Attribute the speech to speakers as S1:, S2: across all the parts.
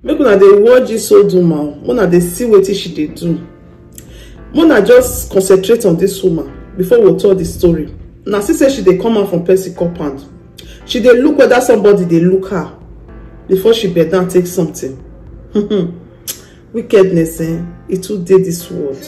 S1: Make una dey watch this old woman, una dey see wetin she dey do. Una just concentrate on this woman before we tell the story. Now see say she dey come out from Percy compound. She dey look whether somebody dey look her before she bed down take something. Wickedness, it too dey this world.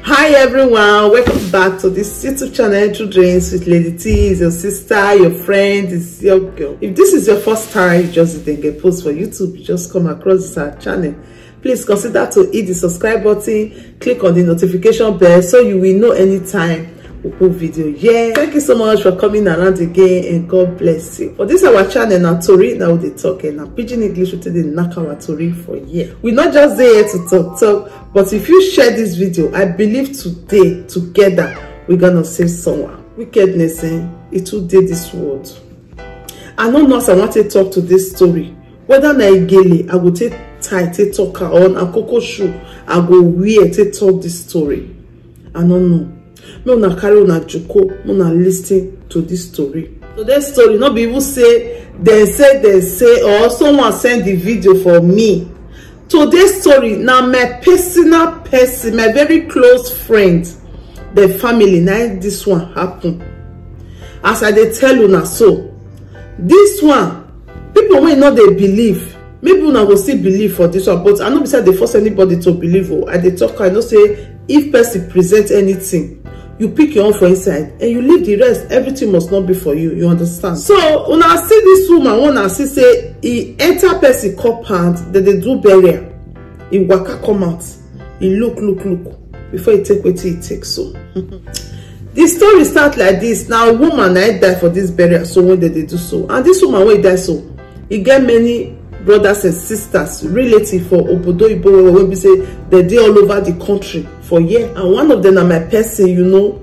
S1: Hi everyone, welcome back to this YouTube channel, True Dreams with Lady T. Is your sister, your friend, is your girl. If this is your first time you just didn't get post for YouTube, you just come across this channel, please consider to hit the subscribe button, click on the notification bell so you will know anytime we put video. Yeah, thank you so much for coming around again and God bless you. For this our channel now, Tori now they talking now pidgin English with the knock our Tori for year. We're not just there to talk, but if you share this video, I believe today together we're gonna save someone. Wickedness, it too did this world. I know I want to talk to this story. Whether na igele, I will take tight talk her on a cocoa shoe, I go wear to talk this story. I don't know. Me una carry una joko, una listen to this story. So that story not be even say they say or someone send the video for me. Today's story now my personal person, my very close friend, the family. Now this one happen. As I dey tell you now, so this one people may not they believe. Maybe una go still believe for this one, but I know beside they force anybody to believe. I dey talk. I know say if person present anything, you pick your own for inside and you leave the rest. Everything must not be for you. You understand? So when I see this woman, when I see say he enter Percy compound, that they do burial, he waka come out, he look before he take what he takes. So the story start like this. Now a woman I die for this burial, so when they do so, and this woman when die so, he get many brothers and sisters, relatives for Obodo Ibo, when we say they dey all over the country for year, and one of them are my person, you know.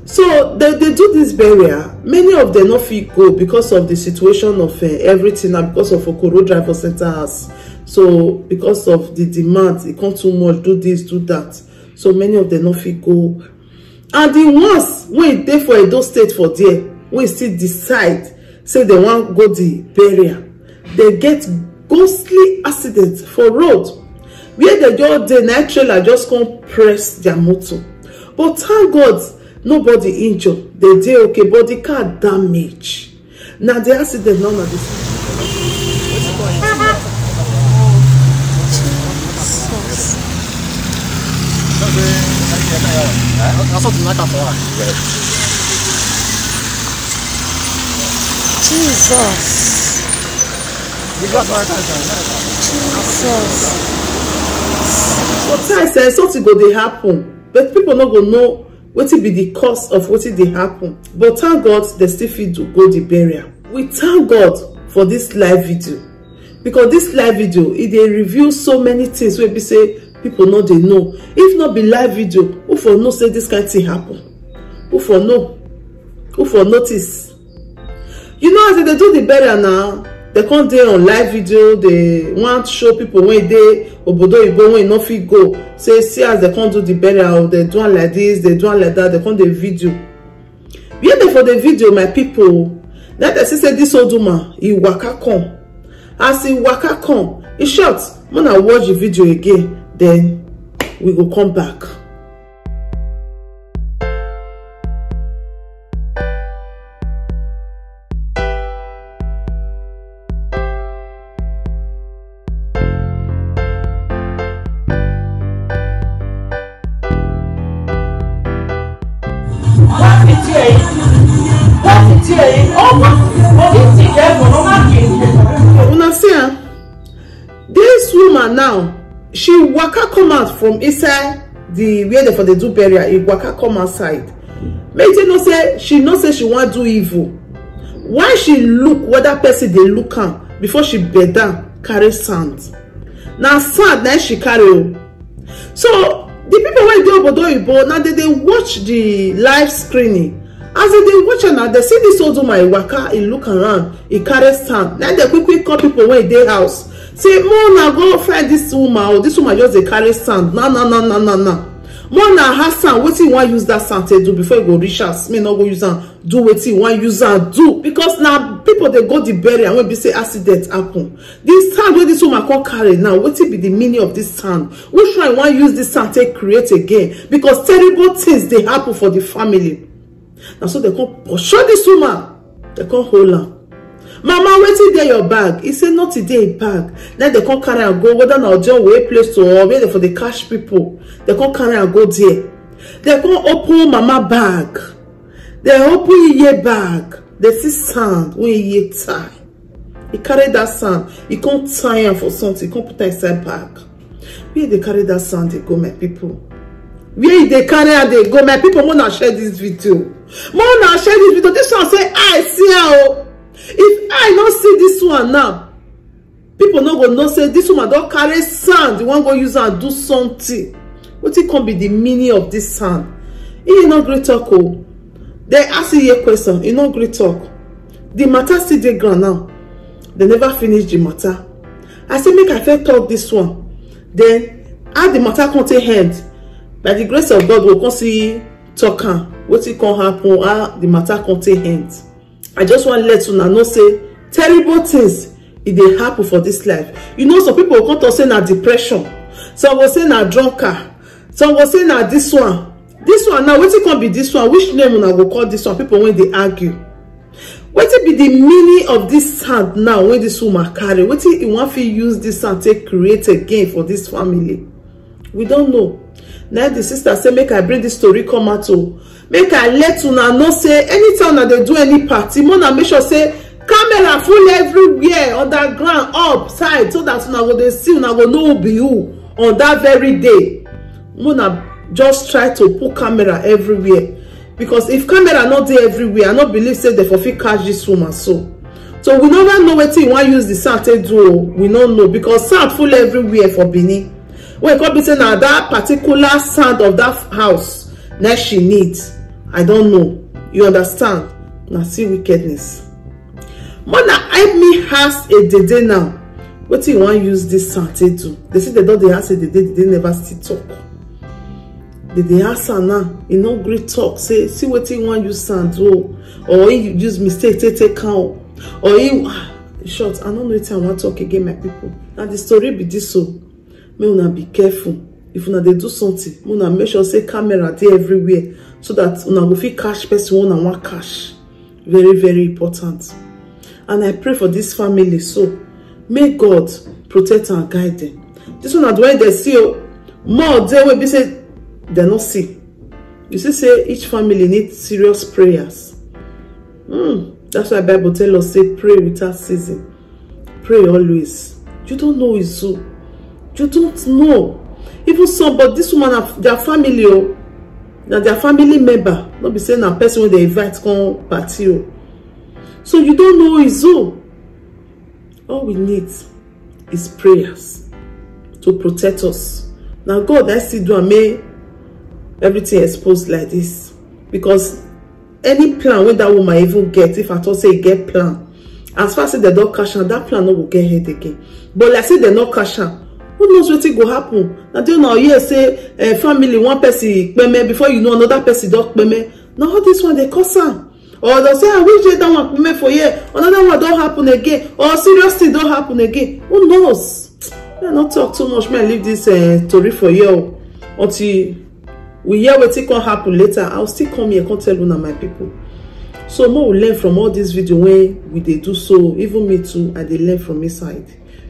S1: So they do this burial. Many of them not fit go because of the situation of everything, and because of Okoro Driver Center house. So because of the demand, it can't too much, do this, do that. So many of them not fit go. And the ones when they for Edo State for there, we still decide, say they want go the burial. They get ghostly accidents for road where they just the night trailer just come press their motor. But thank God nobody injured. They did okay, but the car damage. Now the accident none of this.
S2: Jesus.
S1: Sometimes say something go dey happen, but people not go know what will be the cause of what they happen. But thank God they still fit to go the burial. We thank God for this live video, because this live video it dey reveal so many things where we say people know they know. If not be live video, who for know say this kind of thing happen? Who for know? Who for notice? You know as they do the burial now, they can't do on live video. They want to show people when they Obodo Ibo when no fit go. Say see as they can't do the burial, they do like this, they do like that. They can't do the video. Where they for the video, my people. That they say this old woman, he waka come. As he waka come, he short. When I watch the video again, then we go come back. Una see this woman now, she waka come out from inside the where they for the do burial. He waka come outside. Make you know say she want do evil. Why she look whether person they look am before she bed down carry sand. Now sand now she carry. So the people when dey Obodo Ibo now they watch the live screening. As they watch her now, they see this old woman waka, he look around, he carry stand. Then they quickly call people when they house. Say, Mona, go find this woman, or this woman just they carry stand. No. more na her son wetin wan use that sand to do before you go reach house. Me no go use am do wetin wan use am do, because now people they go the burial when be say accident happen. This sand wey this woman come carry now, wetin be the meaning of this sand? Which one wan use this sand to create again? Because terrible things they happen for the family. Now so they come pursue this woman, they come hold her. Mama, wetin dey your bag? He say not today bag. Then they come carry and go, whether na John way place to or where for the cash people. They come carry and go there. They come open mama bag. They open Iye bag. They see sand when Iye tie. He carry that sand. He come tie am for something. He come put am inside bag. Where they carry that sand they go, my people? Where they carry and they go, my people? More share this video. More share this video. This one say I see how. If I don't see this one now, people no go know say this woman don't carry sand. You want go use and do something. What it can be the meaning of this sand? He no great talk. Oh, they ask you a question. He no great talk. The matter still dey ground now. They never finish the matter. I say make I first talk this one. Then how the matter come to hand. By the grace of God, we'll come see talk what it can happen. How the matter come to hand. I just want to let you know say terrible things if they happen for this life. You know, some people will come to say na depression, some will say na drunkard, some will say na this one. This one now, wetin can be this one? Which name una go call this one? People when they argue. Wetin be the meaning of this sand now when this woman carry? Wetin you want to use this sand to create again for this family? We don't know. Now the sister say make I bring this story come out to. Make I let una know say anytime that they do any party, mona make sure say camera full everywhere, underground, up, side, so that una go dey see, una go know who be who on that very day. Mona just try to put camera everywhere, because if camera not there everywhere, I not believe say they for fit catch this woman. So we never know wetin you wan use the sand to do. We don't know, because sand full everywhere for Benin. When it come be say na that particular sand of that house that she needs. I don't know. You understand? Now see wickedness. Mona help me has a dede now. What do you want to use this sand to do? They say they don't they ask a dede, they never still talk. They ask her now, you know, great talk. Say, see what you want to use sand do, or you use mistake take count, or you short. I don't know what I want to talk again, my people. Now the story be this so. May una be careful. If una they do something, una make sure say camera there everywhere, so that una go fit cash person one and one cash. Very, very important. And I pray for this family. So may God protect and guide them. This one at when they see more they will be say they not see. You see, say each family needs serious prayers. That's why the Bible tells us say pray without ceasing. Pray always. You don't know it's so. You don't know. Even some, but this woman have their family, now their family member, not be saying a person when they invite come party. So you don't know it's so. All we need is prayers to protect us. Now God, I still do and make everything exposed like this, because any plan when that woman even get, if I thought say get plan, as far as they don't cash out, that plan no will get ahead again. But like say they not cash out. Who knows what will happen? Now do you hear say family one person payment before you know another person don't payment. Now all this one they cause am. Or they'll say I wish that one payment for year, another one don't happen again, or serious thing don't happen again. Who knows? I not talk too much. May I leave this story for you until we hear what can happen later. I'll still come here and tell you now, my people. So more will learn from all this video when we they do so. Even me too, I they learn from inside.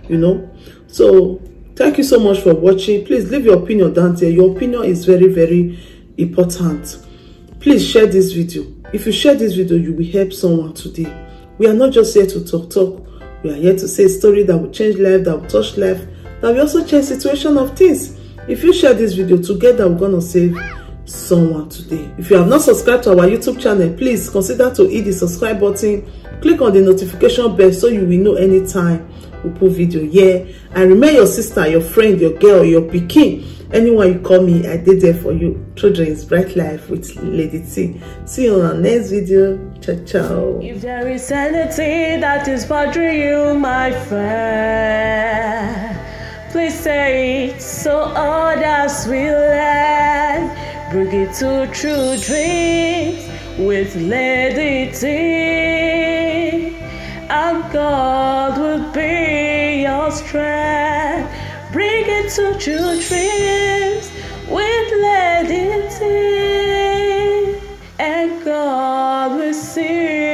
S1: You know. So thank you so much for watching. Please leave your opinion down there. Your opinion is very, very important. Please share this video. If you share this video, you will help someone today. We are not just here to talk. We are here to say a story that will change life, that will touch life, that will also change situation of things. If you share this video together, we're gonna save someone today. If you have not subscribed to our YouTube channel, please consider to hit the subscribe button. Click on the notification bell so you will know anytime we put video here. And remember your sister, your friend, your girl, your pikin, anyone you call me, I did there for you. Children's Bright Life with Lady T. See you on our next video. Ciao, ciao. If there is anything that is bothering you, my friend, please say it so others will learn.
S2: strength. Bring it to true dreams with Lady T. And God will be your strength. Bring it to true dreams with Lady T. And God will see